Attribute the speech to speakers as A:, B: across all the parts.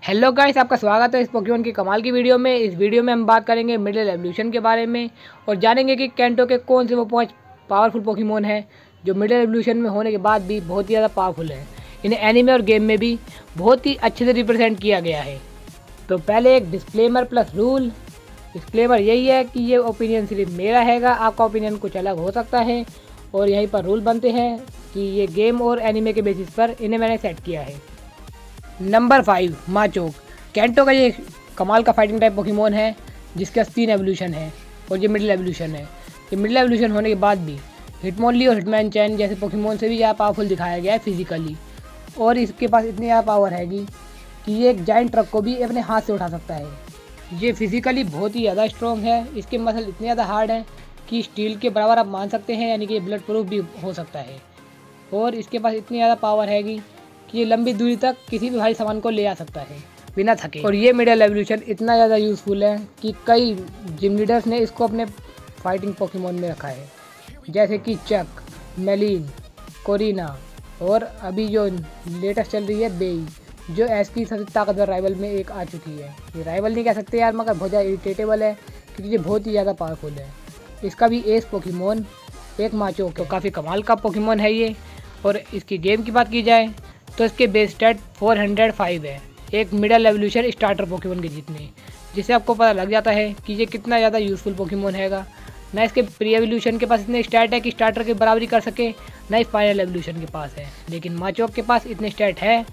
A: Hello guys, आपका स्वागत है इस पोकेमॉन की कमाल की वीडियो में। इस वीडियो में हम बात करेंगे मिडिल एवोल्यूशन के बारे में और जानेंगे कि कैंटो के कौन से वो 5 पावरफुल पोकेमॉन हैं जो मिडिल एवोल्यूशन में होने के बाद भी बहुत ही ज़्यादा पावरफुल हैं। इन्हें एनीमे और गेम में भी बहुत ही अच्छे से रिप्रेजेंट किया गया है। तो पहले एक डिस्क्लेमर प्लस रूल। डिस्क्लेमर यही है कि ये ओपिनियन सिर्फ मेरा हैगा, आपका ओपिनियन कुछ अलग हो सकता है। और यहीं पर रूल बनते हैं कि ये गेम और एनीमे के बेसिस पर इन्हें मैंने सेट किया है। नंबर 5 माचोक। कैंटो का ये कमाल का फाइटिंग टाइप पोकेमॉन है जिसके 3 एवोल्यूशन है और ये मिडिल एवोल्यूशन है। ये मिडिल एवोल्यूशन होने के बाद भी हिटमोनली और हिटमैनचैन जैसे पोकेमॉन से भी ज़्यादा पावरफुल दिखाया गया है फिजिकली। और इसके पास इतनी ज़्यादा पावर हैगी कि ये एक जाइंट ट्रक को भी अपने हाथ से उठा सकता है। ये फिजिकली बहुत ही ज़्यादा स्ट्रॉन्ग है। इसके मसल इतने ज़्यादा हार्ड हैं कि स्टील के बराबर आप मान सकते हैं, यानी कि ये ब्लड प्रूफ भी हो सकता है। और इसके पास इतनी ज़्यादा पावर हैगी कि ये लंबी दूरी तक किसी भी भारी सामान को ले आ सकता है बिना थके। और ये मिडिल एवोल्यूशन इतना ज़्यादा यूज़फुल है कि कई जिम लीडर्स ने इसको अपने फाइटिंग पोकेमॉन में रखा है, जैसे कि चक, मेलिन, कोरिना और अभी जो लेटेस्ट चल रही है बेई, जो एस की सबसे ताकतवर राइवल में एक आ चुकी है। ये राइवल नहीं कह सकते यार, मगर बहुत ज़्यादा इरिटेटेबल है क्योंकि ये बहुत ही ज़्यादा पावरफुल है। इसका भी एस पोकेमॉन एक माचोक, तो काफ़ी कमाल का पोकेमॉन है ये। और इसकी गेम की बात की जाए तो इसके बेस स्टैट 405 है, एक मिडिल एवोल्यूशन स्टार्टर पोकेमॉन के जितने, जिससे आपको पता लग जाता है कि ये कितना ज़्यादा यूज़फुल पोकेमॉन हैगा। ना इसके प्री एवोल्यूशन के पास इतने स्टैट है कि स्टार्टर की बराबरी कर सके, ना इस फाइनल एवोल्यूशन के पास है। लेकिन माचोक के पास इतने स्टैट है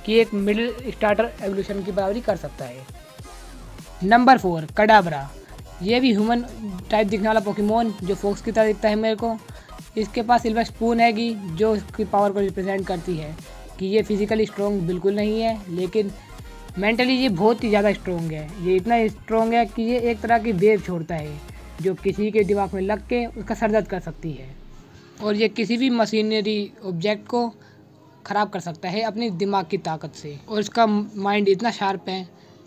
A: कि एक मिडिल स्टार्टर एवोल्यूशन की बराबरी कर सकता है। नंबर 4 कडाबरा। ये भी ह्यूमन टाइप दिखने वाला पोकेमॉन जो फोक्स की तरह दिखता है मेरे को। इसके पास सिल्वर स्पून हैगी जो इसकी पावर को रिप्रेजेंट करती है कि ये फिजिकली स्ट्रॉन्ग बिल्कुल नहीं है, लेकिन मेंटली ये बहुत ही ज़्यादा स्ट्रॉन्ग है। ये इतना स्ट्रॉन्ग है कि ये एक तरह की वेव छोड़ता है जो किसी के दिमाग में लग के उसका सर दर्द कर सकती है। और ये किसी भी मशीनरी ऑब्जेक्ट को ख़राब कर सकता है अपनी दिमाग की ताकत से। और इसका माइंड इतना शार्प है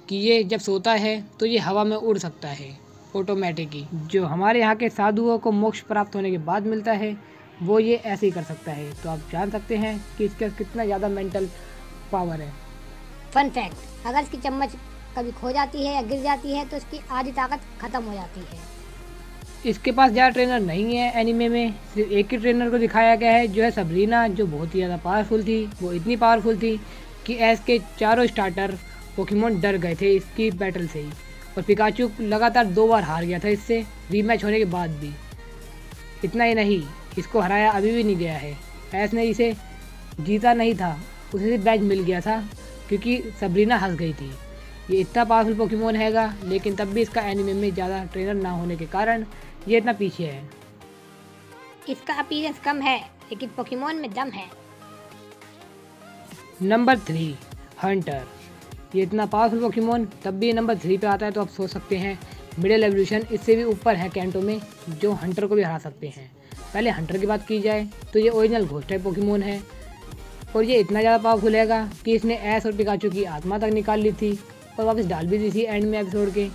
A: कि ये जब सोता है तो ये हवा में उड़ सकता है ऑटोमेटिकली। जो हमारे यहाँ के साधुओं को मोक्ष प्राप्त होने के बाद मिलता है वो ये ऐसे ही कर सकता है। तो आप जान सकते हैं कि इसका कितना ज़्यादा मेंटल पावर है।
B: फन फैक्ट, अगर इसकी चम्मच कभी खो जाती है या गिर जाती है तो इसकी आधी ताकत खत्म हो जाती है।
A: इसके पास ज़्यादा ट्रेनर नहीं है एनीमे में, सिर्फ एक ही ट्रेनर को दिखाया गया है जो है सबरीना, जो बहुत ही ज़्यादा पावरफुल थी। वो इतनी पावरफुल थी कि एस के चारों स्टार्टर पोकेमॉन डर गए थे इसकी बैटल से ही। और पिकाचू लगातार 2 बार हार गया था इससे रीमैच होने के बाद भी। इतना ही नहीं, इसको हराया अभी भी नहीं गया है। एस ने इसे जीता नहीं था, उसे सिर्फ बैच मिल गया था क्योंकि सबरीना हंस गई थी। ये इतना पावरफुल पोकेमॉन हैगा, लेकिन तब भी इसका एनीमे में ज़्यादा ट्रेनर ना होने के कारण ये इतना पीछे है।
B: इसका अपीयरेंस कम है लेकिन पोकेमॉन में दम है।
A: Number 3 Hunter. ये इतना पावरफुल पोकेमॉन तब भी नंबर 3 पे आता है, तो आप सोच सकते हैं मिडिल एवोल्यूशन इससे भी ऊपर है कैंटो में, जो हंटर को भी हरा सकते हैं। पहले हंटर की बात की जाए तो ये ओरिजिनल घोस्ट टाइप पोकेमॉन है और ये इतना ज़्यादा पावरफुल हैगा कि इसने एस और पिकाचू की आत्मा तक निकाल ली थी और वापस डाल भी दी थी एंड में एपिसोड के।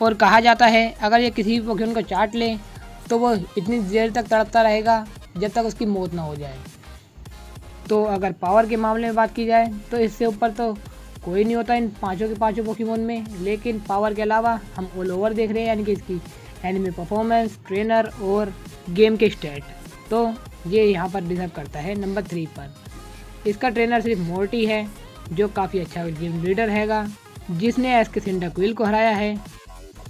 A: और कहा जाता है अगर ये किसी भी पोकेमॉन को चाट ले तो वो इतनी देर तक तड़पता रहेगा जब तक उसकी मौत ना हो जाए। तो अगर पावर के मामले में बात की जाए तो इससे ऊपर तो कोई नहीं होता इन पाँचों के पाँचों पोकेमॉन में। लेकिन पावर के अलावा हम ऑल ओवर देख रहे हैं, यानी कि इसकी एनिमे परफॉर्मेंस, ट्रेनर और गेम के स्टैट, तो ये यहाँ पर डिजर्व करता है नंबर 3 पर। इसका ट्रेनर सिर्फ मोर्टी है जो काफ़ी अच्छा गेम लीडर हैगा, जिसने एस के सिंडाक्विल को हराया है।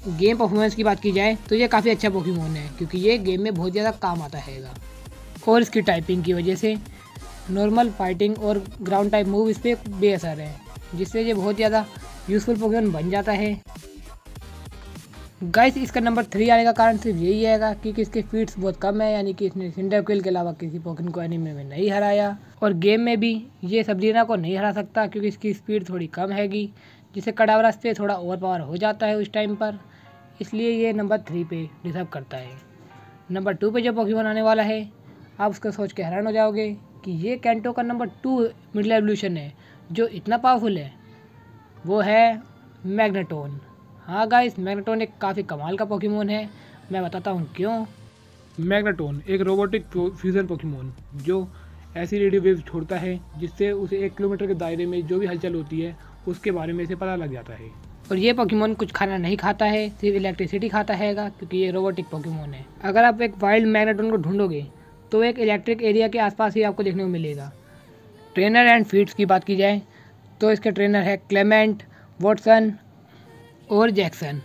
A: गेम परफॉर्मेंस की बात की जाए तो ये काफ़ी अच्छा पोकेमॉन है क्योंकि ये गेम में बहुत ज़्यादा काम आता हैगा। और इसकी टाइपिंग की वजह से नॉर्मल फाइटिंग और ग्राउंड टाइप मूव इस पर बेअसर है, जिससे ये बहुत ज़्यादा यूज़फुल पोकेमॉन बन जाता है। गाइस, इसका नंबर 3 आने का कारण सिर्फ यही है कि इसके फीट्स बहुत कम है, यानी कि इसने सिंडाक्विल के अलावा किसी पोकेमॉन को एनीमे में नहीं हराया। और गेम में भी ये सबरीना को नहीं हरा सकता क्योंकि इसकी स्पीड थोड़ी कम हैगी, जिससे कडावरा पे थोड़ा ओवर पावर हो जाता है उस टाइम पर। इसलिए ये नंबर 3 पे डिजर्व करता है। नंबर 2 पे जो पोकेमॉन आने वाला है, आप उसको सोच के हैरान हो जाओगे कि ये कैंटो का नंबर 2 मिडिल एवोल्यूशन है जो इतना पावरफुल है। वो है मैग्नेटोन। हाँ गाइस, मैग्नेटोन एक काफ़ी कमाल का पोकेमॉन है। मैं बताता हूँ क्यों।
C: मैग्नेटोन एक रोबोटिक फ्यूजन पोकेमॉन जो ऐसी रेडियो वेव छोड़ता है जिससे उसे 1 किलोमीटर के दायरे में जो भी हलचल होती है उसके बारे में इसे पता लग जाता है।
A: और ये पोकेमोन कुछ खाना नहीं खाता है, सिर्फ इलेक्ट्रिसिटी खाता हैगा, क्योंकि ये रोबोटिक पोकेमोन है। अगर आप एक वाइल्ड मैग्नेटोन को ढूंढोगे तो एक इलेक्ट्रिक एरिया के आसपास ही आपको देखने को मिलेगा। ट्रेनर एंड फीड्स की बात की जाए तो इसके ट्रेनर है क्लेमेंट, वॉटसन और जैक्सन।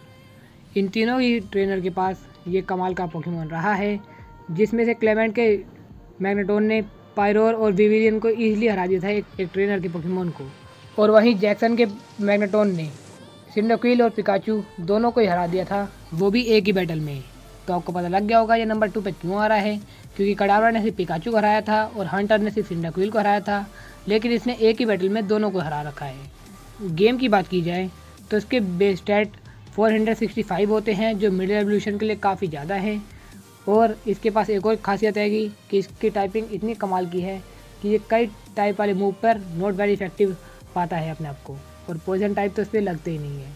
A: इन तीनों ही ट्रेनर के पास ये कमाल का पोकेमोन रहा है, जिसमें से क्लेमेंट के मैग्नेटोन ने पायरोर और विविलियन को ईजिली हरा दिया था एक ट्रेनर के पोकेमोन को, और वहीं जैक्सन के मैग्नेटोन ने सिंडाक्विल और पिकाचू दोनों को ही हरा दिया था, वो भी एक ही बैटल में। तो आपको पता लग गया होगा ये नंबर 2 पे क्यों आ रहा है, क्योंकि कडावरा ने सिर्फ पिकाचू को हराया था और हंटर ने सिर्फ सिंडाक्विल को हराया था, लेकिन इसने एक ही बैटल में दोनों को हरा रखा है। गेम की बात की जाए तो इसके बेस स्टैट 465 होते हैं, जो मिडिल एवोल्यूशन के लिए काफ़ी ज़्यादा है। और इसके पास एक और खासियत है कि इसकी टाइपिंग इतनी कमाल की है कि ये कई टाइप वाले मूव पर नॉट वेरी इफेक्टिव पाता है अपने आप को, और पॉइजन टाइप तो इस पर लगते ही नहीं है,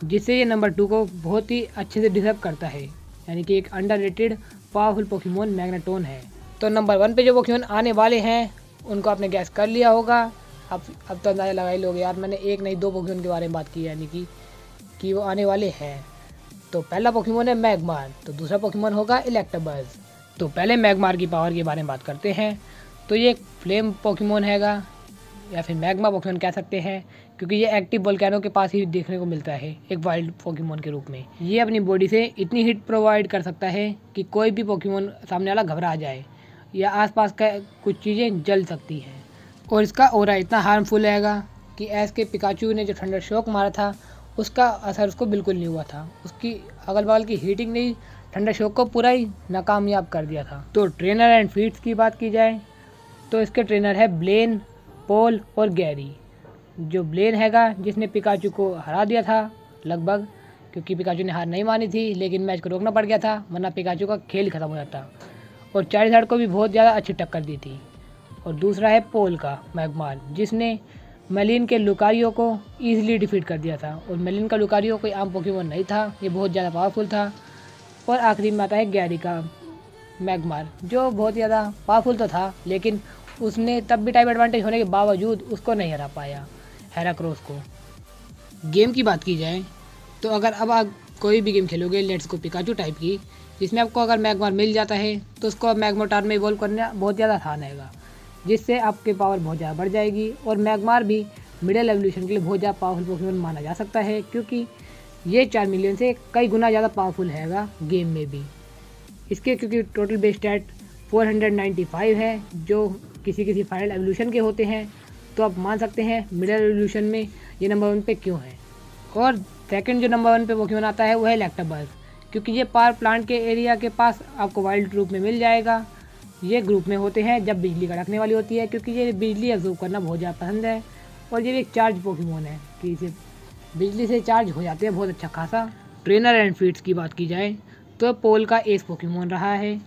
A: जिससे ये नंबर 2 को बहुत ही अच्छे से डिजर्व करता है, यानी कि एक अंडररेटेड पावरफुल पोकेमोन मैग्नेटोन है। तो नंबर 1 पे जो पोकेमोन आने वाले हैं उनको आपने गैस कर लिया होगा। अब तो अंदाज़ा लगा ही लोगे यार, मैंने एक नहीं 2 पोकेमोन के बारे में बात की है, यानी कि वो आने वाले हैं। तो पहला पोकेमोन है मैग्मार, तो दूसरा पोकेमोन होगा इलेक्टाबज़। तो पहले मैग्मार की पावर के बारे में बात करते हैं। तो ये एक फ्लेम पोकेमोन हैगा, या फिर मैग्मा पोकेमोन कह सकते हैं, क्योंकि ये एक्टिव वोल्केनो के पास ही देखने को मिलता है एक वाइल्ड पोकेमोन के रूप में। ये अपनी बॉडी से इतनी हीट प्रोवाइड कर सकता है कि कोई भी पोकेमोन सामने वाला घबरा जाए या आसपास का कुछ चीज़ें जल सकती हैं। और इसका ऑरा इतना हार्मफुल हैगा कि एस के पिकाचू ने जो थंडर शॉक मारा था उसका असर उसको बिल्कुल नहीं हुआ था। उसकी अगल बगल की हीटिंग ने थंडर शॉक को पूरा ही नाकामयाब कर दिया था। तो ट्रेनर एंड फीड्स की बात की जाए तो इसके ट्रेनर है ब्लेन, पॉल और गैरी। जो ब्लेन हैगा जिसने पिकाचू को हरा दिया था लगभग, क्योंकि पिकाचू ने हार नहीं मानी थी, लेकिन मैच को रोकना पड़ गया था, वरना पिकाचू का खेल खत्म हो जाता। और चार्जर को भी बहुत ज़्यादा अच्छी टक्कर दी थी। और दूसरा है पोल का मैग्मार, जिसने मेलिन के लुकारियो को ईजिली डिफीट कर दिया था। और मेलिन का लुकारियो कोई आम पोकेमोन नहीं था, ये बहुत ज़्यादा पावरफुल था। और आखिरी में आता है गैरी का मैग्मार, जो बहुत ज़्यादा पावरफुल तो था, लेकिन उसने तब भी टाइप एडवांटेज होने के बावजूद उसको नहीं हरा पाया हेराक्रोस को। गेम की बात की जाए तो अगर अब आप कोई भी गेम खेलोगे लेट्स गो पिकाचू टाइप की, जिसमें आपको अगर मैग्मार मिल जाता है तो उसको मैग्मोटार में इवॉल्व करना बहुत ज़्यादा आसान रहेगा, जिससे आपकी पावर बहुत ज़्यादा बढ़ जाएगी। और मैग्मार भी मिडिल एवोल्यूशन के लिए बहुत ज़्यादा पावरफुल पोकेमोन माना जा सकता है, क्योंकि ये 4 मिलियन से कई गुना ज़्यादा पावरफुल हैगा गेम में भी इसके, क्योंकि टोटल बेस स्टैट 495 है, जो किसी फाइनल एवोल्यूशन के होते हैं। तो आप मान सकते हैं मिडिल एवोल्यूशन में ये नंबर 1 पे क्यों है। और सेकंड जो नंबर 1 पे पोकेमोन आता है वो है इलेक्टाबज़, क्योंकि ये पावर प्लांट के एरिया के पास आपको वाइल्ड रूप में मिल जाएगा। ये ग्रुप में होते हैं जब बिजली कड़कने वाली होती है, क्योंकि ये बिजली एब्जॉर्ब करना बहुत ज़्यादा पसंद है। और ये भी एक चार्ज पोकेमोन है कि इसे बिजली से चार्ज हो जाते हैं बहुत अच्छा खासा। ट्रेनर एंड फीड्स की बात की जाए तो पोल का एस पोकेमोन रहा है।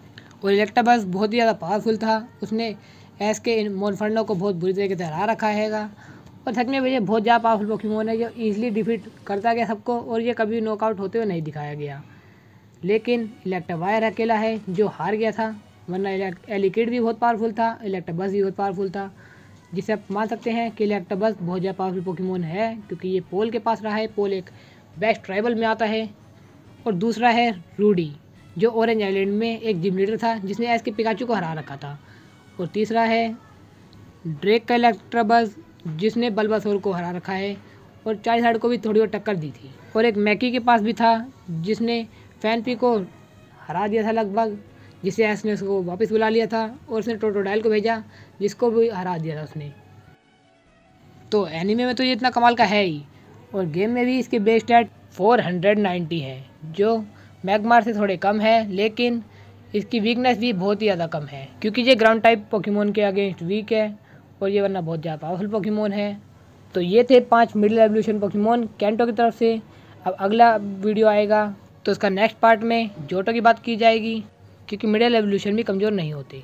A: और इलेक्टाबज़ बहुत ही ज़्यादा पावरफुल था, उसने एस के मोनफर्नो को बहुत बुरी तरीके से हरा रखा हैगा। और सच में ये बहुत ज़्यादा पावरफुल पोकेमोन है, जो ईजिली डिफीट करता गया सबको, और ये कभी नॉकआउट होते हुए नहीं दिखाया गया। लेकिन इलेक्टावायर अकेला है जो हार गया था, वरना एलिकिड भी बहुत पावरफुल था, इलेक्टाबज़ भी बहुत पावरफुल था, जिसे आप मान सकते हैं कि इलेक्टाबज़ बहुत ज़्यादा पावरफुल पोकेमोन है, क्योंकि ये पोल के पास रहा है। पोल एक बेस्ट ट्राइबल में आता है। और दूसरा है रूडी, जो ऑरेंज आइलैंड में एक जिम लीडर था, जिसने एस के पिकाचू को हरा रखा था। और तीसरा है ड्रेक का इलेक्टाबज़, जिसने बल्बासोर को हरा रखा है और चार्जर को भी थोड़ी और टक्कर दी थी। और एक मैकी के पास भी था, जिसने फैनपी को हरा दिया था लगभग, जिसे एस ने उसको वापस बुला लिया था। और उसने टोटोडाइल को भेजा, जिसको भी हरा दिया था उसने। तो एनीमे में तो ये इतना कमाल का है ही, और गेम में भी इसके बेस स्टैट 490 है, जो मैग्मार से थोड़े कम है, लेकिन इसकी वीकनेस भी बहुत ही ज़्यादा कम है, क्योंकि ये ग्राउंड टाइप पोकेमोन के अगेंस्ट वीक है, और ये वरना बहुत ज़्यादा पावरफुल पोकेमोन है। तो ये थे 5 मिडिल एवोल्यूशन पोकेमोन कैंटो की तरफ से। अब अगला वीडियो आएगा तो उसका नेक्स्ट पार्ट में जोटो की बात की जाएगी, क्योंकि मिडिल एवोल्यूशन भी कमज़ोर नहीं होते।